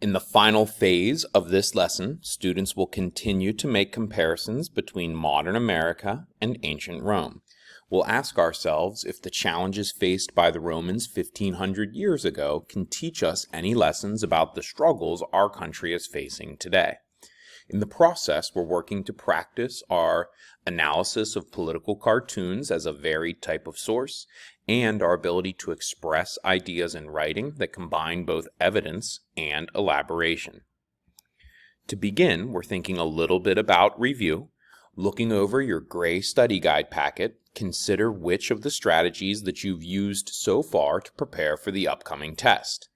In the final phase of this lesson, students will continue to make comparisons between modern America and ancient Rome. We'll ask ourselves if the challenges faced by the Romans 1,500 years ago can teach us any lessons about the struggles our country is facing today. In the process, we're working to practice our analysis of political cartoons as a varied type of source and our ability to express ideas in writing that combine both evidence and elaboration. To begin, we're thinking a little bit about review. Looking over your gray study guide packet, consider which of the strategies that you've used so far to prepare for the upcoming test.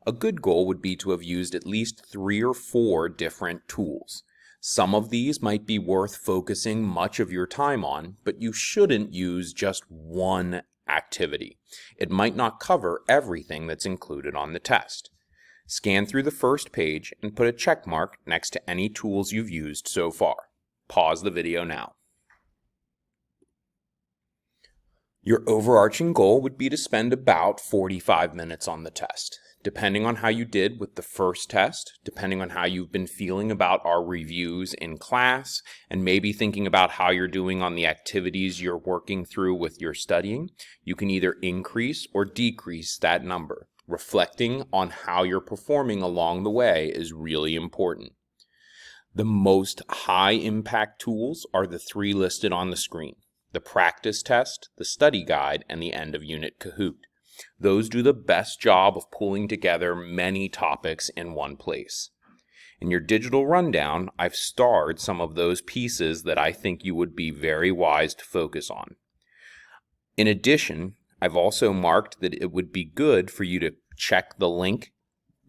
A good goal would be to have used at least 3 or 4 different tools. Some of these might be worth focusing much of your time on, but you shouldn't use just one activity. It might not cover everything that's included on the test. Scan through the first page and put a check mark next to any tools you've used so far. Pause the video now. Your overarching goal would be to spend about 45 minutes on the test. Depending on how you did with the first test, depending on how you've been feeling about our reviews in class, and maybe thinking about how you're doing on the activities you're working through with your studying, you can either increase or decrease that number. Reflecting on how you're performing along the way is really important. The most high-impact tools are the 3 listed on the screen: the practice test, the study guide, and the end-of-unit Kahoot. Those do the best job of pulling together many topics in one place. In your digital rundown, I've starred some of those pieces that I think you would be very wise to focus on. In addition, I've also marked that it would be good for you to check the link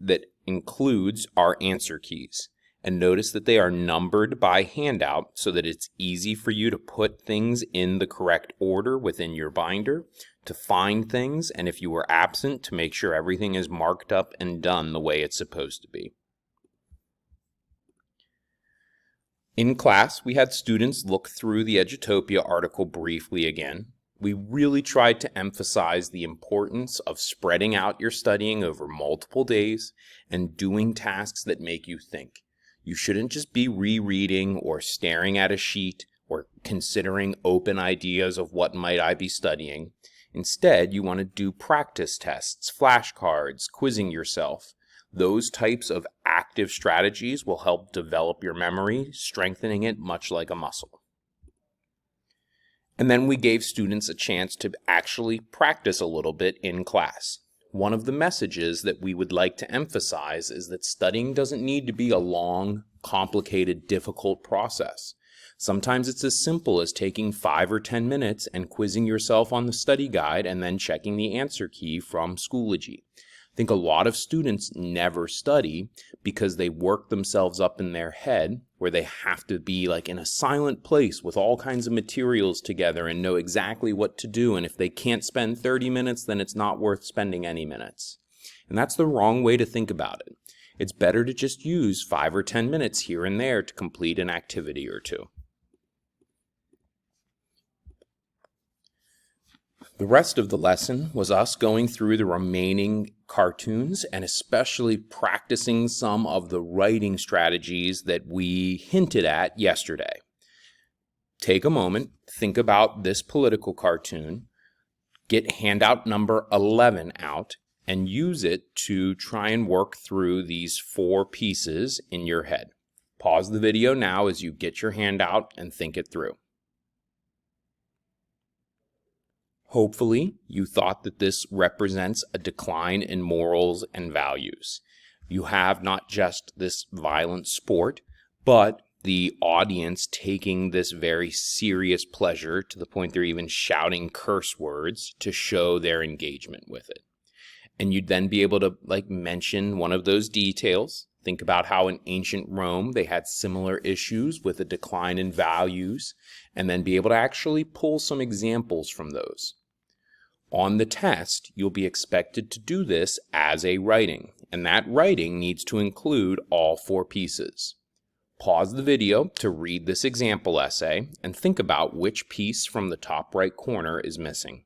that includes our answer keys. And notice that they are numbered by handout so that it's easy for you to put things in the correct order within your binder, to find things, and if you were absent, to make sure everything is marked up and done the way it's supposed to be. In class, we had students look through the Edutopia article briefly again. We really tried to emphasize the importance of spreading out your studying over multiple days and doing tasks that make you think. You shouldn't just be rereading or staring at a sheet or considering open ideas of what might I be studying. Instead, you want to do practice tests, flashcards, quizzing yourself. Those types of active strategies will help develop your memory, strengthening it much like a muscle. And then we gave students a chance to actually practice a little bit in class. One of the messages that we would like to emphasize is that studying doesn't need to be a long, complicated, difficult process. Sometimes it's as simple as taking 5 or 10 minutes and quizzing yourself on the study guide and then checking the answer key from Schoology. I think a lot of students never study because they work themselves up in their head where they have to be like in a silent place with all kinds of materials together and know exactly what to do. And if they can't spend 30 minutes, then it's not worth spending any minutes. And that's the wrong way to think about it. It's better to just use 5 or 10 minutes here and there to complete an activity or two. The rest of the lesson was us going through the remaining cartoons and especially practicing some of the writing strategies that we hinted at yesterday. Take a moment, think about this political cartoon, get handout number 11 out, and use it to try and work through these 4 pieces in your head. Pause the video now as you get your handout and think it through. Hopefully, you thought that this represents a decline in morals and values. You have not just this violent sport, but the audience taking this very serious pleasure to the point they're even shouting curse words to show their engagement with it. And you'd then be able to mention one of those details. Think about how in ancient Rome they had similar issues with a decline in values, and then be able to actually pull some examples from those. On the test, you'll be expected to do this as a writing, and that writing needs to include all 4 pieces. Pause the video to read this example essay and think about which piece from the top right corner is missing.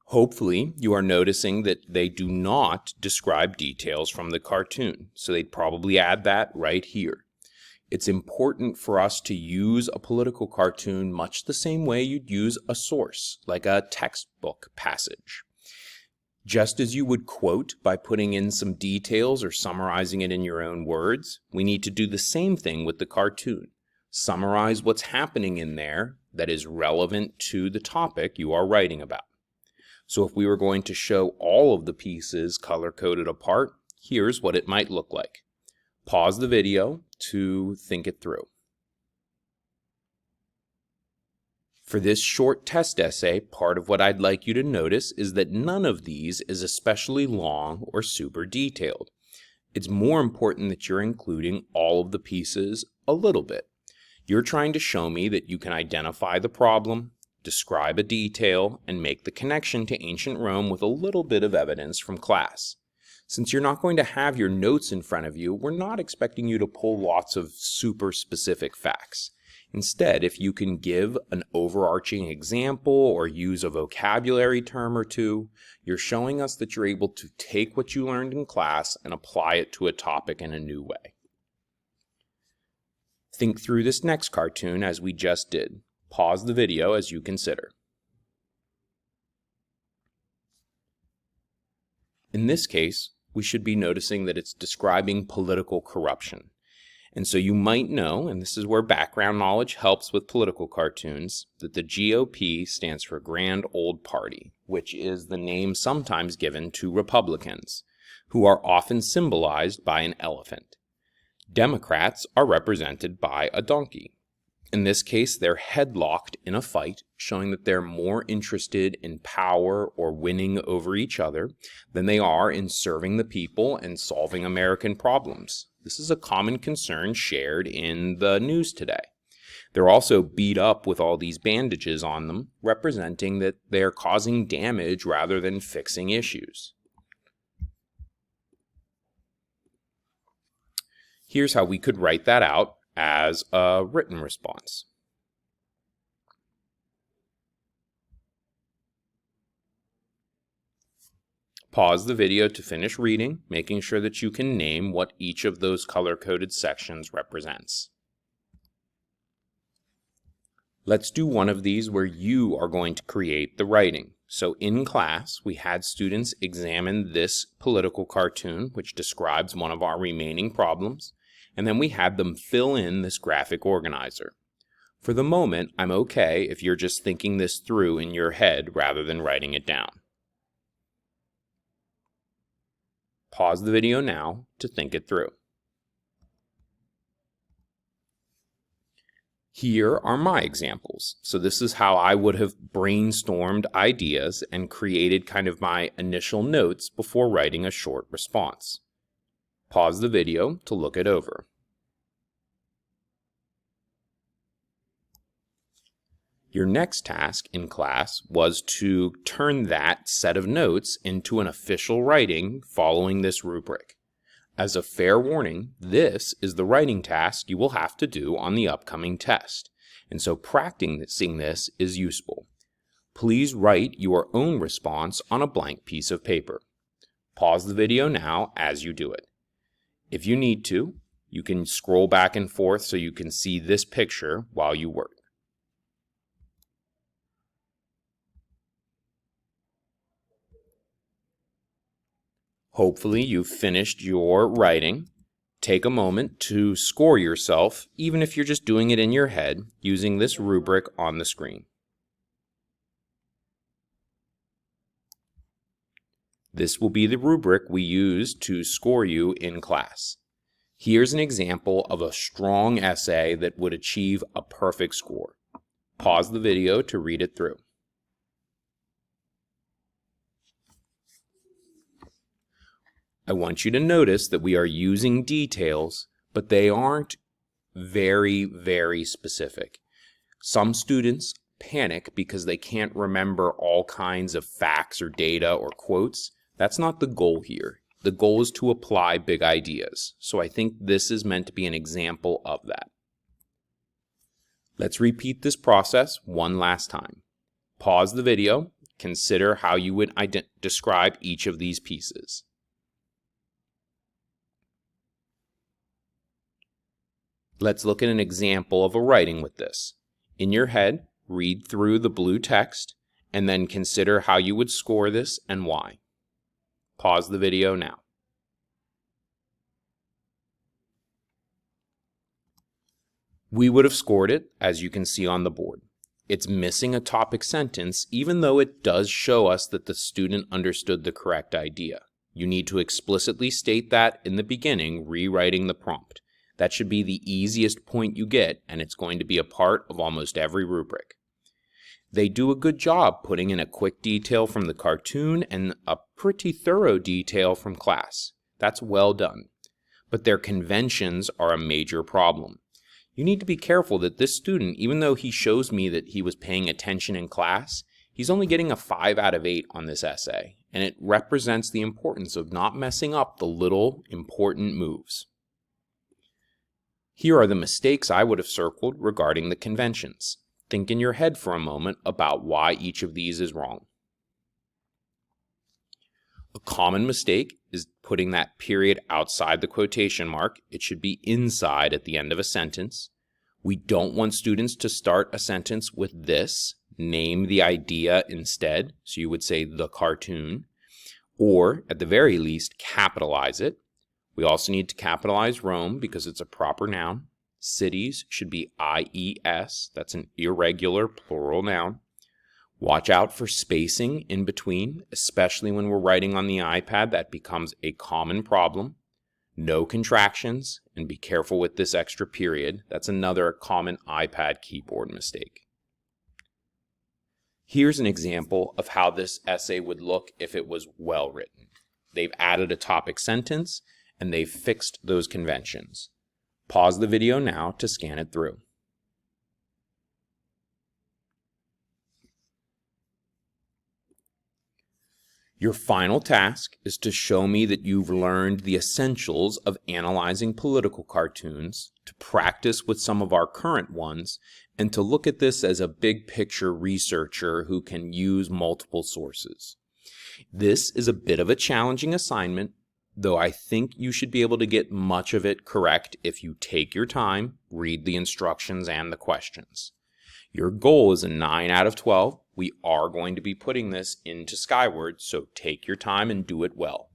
Hopefully, you are noticing that they do not describe details from the cartoon, so they'd probably add that right here. It's important for us to use a political cartoon much the same way you'd use a source, like a textbook passage. Just as you would quote by putting in some details or summarizing it in your own words, we need to do the same thing with the cartoon. Summarize what's happening in there that is relevant to the topic you are writing about. So if we were going to show all of the pieces color-coded apart, here's what it might look like. Pause the video to think it through. For this short test essay, part of what I'd like you to notice is that none of these is especially long or super detailed. It's more important that you're including all of the pieces a little bit. You're trying to show me that you can identify the problem, describe a detail, and make the connection to ancient Rome with a little bit of evidence from class. Since you're not going to have your notes in front of you, we're not expecting you to pull lots of super specific facts. Instead, if you can give an overarching example or use a vocabulary term or two, you're showing us that you're able to take what you learned in class and apply it to a topic in a new way. Think through this next cartoon as we just did. Pause the video as you consider. In this case, we should be noticing that it's describing political corruption. And so you might know, and this is where background knowledge helps with political cartoons, that the GOP stands for Grand Old Party, which is the name sometimes given to Republicans, who are often symbolized by an elephant. Democrats are represented by a donkey. In this case, they're headlocked in a fight, showing that they're more interested in power or winning over each other than they are in serving the people and solving American problems. This is a common concern shared in the news today. They're also beat up with all these bandages on them, representing that they're causing damage rather than fixing issues. Here's how we could write that out as a written response. Pause the video to finish reading, making sure that you can name what each of those color-coded sections represents. Let's do one of these where you are going to create the writing. So in class, we had students examine this political cartoon, which describes one of our remaining problems, and then we had them fill in this graphic organizer. For the moment, I'm okay if you're just thinking this through in your head rather than writing it down. Pause the video now to think it through. Here are my examples. So this is how I would have brainstormed ideas and created kind of my initial notes before writing a short response. Pause the video to look it over. Your next task in class was to turn that set of notes into an official writing following this rubric. As a fair warning, this is the writing task you will have to do on the upcoming test, and so practicing this is useful. Please write your own response on a blank piece of paper. Pause the video now as you do it. If you need to, you can scroll back and forth so you can see this picture while you work. Hopefully you've finished your writing. Take a moment to score yourself, even if you're just doing it in your head, using this rubric on the screen. This will be the rubric we use to score you in class. Here's an example of a strong essay that would achieve a perfect score. Pause the video to read it through. I want you to notice that we are using details, but they aren't very, very specific. Some students panic because they can't remember all kinds of facts or data or quotes. That's not the goal here. The goal is to apply big ideas. So I think this is meant to be an example of that. Let's repeat this process one last time. Pause the video, Consider how you would describe each of these pieces. Let's look at an example of a writing with this. In your head, read through the blue text and then consider how you would score this and why. Pause the video now. We would have scored it, as you can see on the board. It's missing a topic sentence, even though it does show us that the student understood the correct idea. You need to explicitly state that in the beginning, rewriting the prompt. That should be the easiest point you get, and it's going to be a part of almost every rubric. They do a good job putting in a quick detail from the cartoon and a pretty thorough detail from class. That's well done. But their conventions are a major problem. You need to be careful that this student, even though he shows me that he was paying attention in class, he's only getting a 5 out of 8 on this essay, and it represents the importance of not messing up the little important moves. Here are the mistakes I would have circled regarding the conventions. Think in your head for a moment about why each of these is wrong. A common mistake is putting that period outside the quotation mark. It should be inside at the end of a sentence. We don't want students to start a sentence with this, name the idea instead, so you would say the cartoon, or at the very least capitalize it. We also need to capitalize Rome because it's a proper noun. Cities should be IES, that's an irregular plural noun. Watch out for spacing in between, especially when we're writing on the iPad. That becomes a common problem. No contractions, and be careful with this extra period. That's another common iPad keyboard mistake. Here's an example of how this essay would look if it was well written. They've added a topic sentence, and they've fixed those conventions. Pause the video now to scan it through. Your final task is to show me that you've learned the essentials of analyzing political cartoons, to practice with some of our current ones, and to look at this as a big picture researcher who can use multiple sources. This is a bit of a challenging assignment, though I think you should be able to get much of it correct if you take your time, read the instructions and the questions. Your goal is a 9 out of 12. We are going to be putting this into Skyward, so take your time and do it well.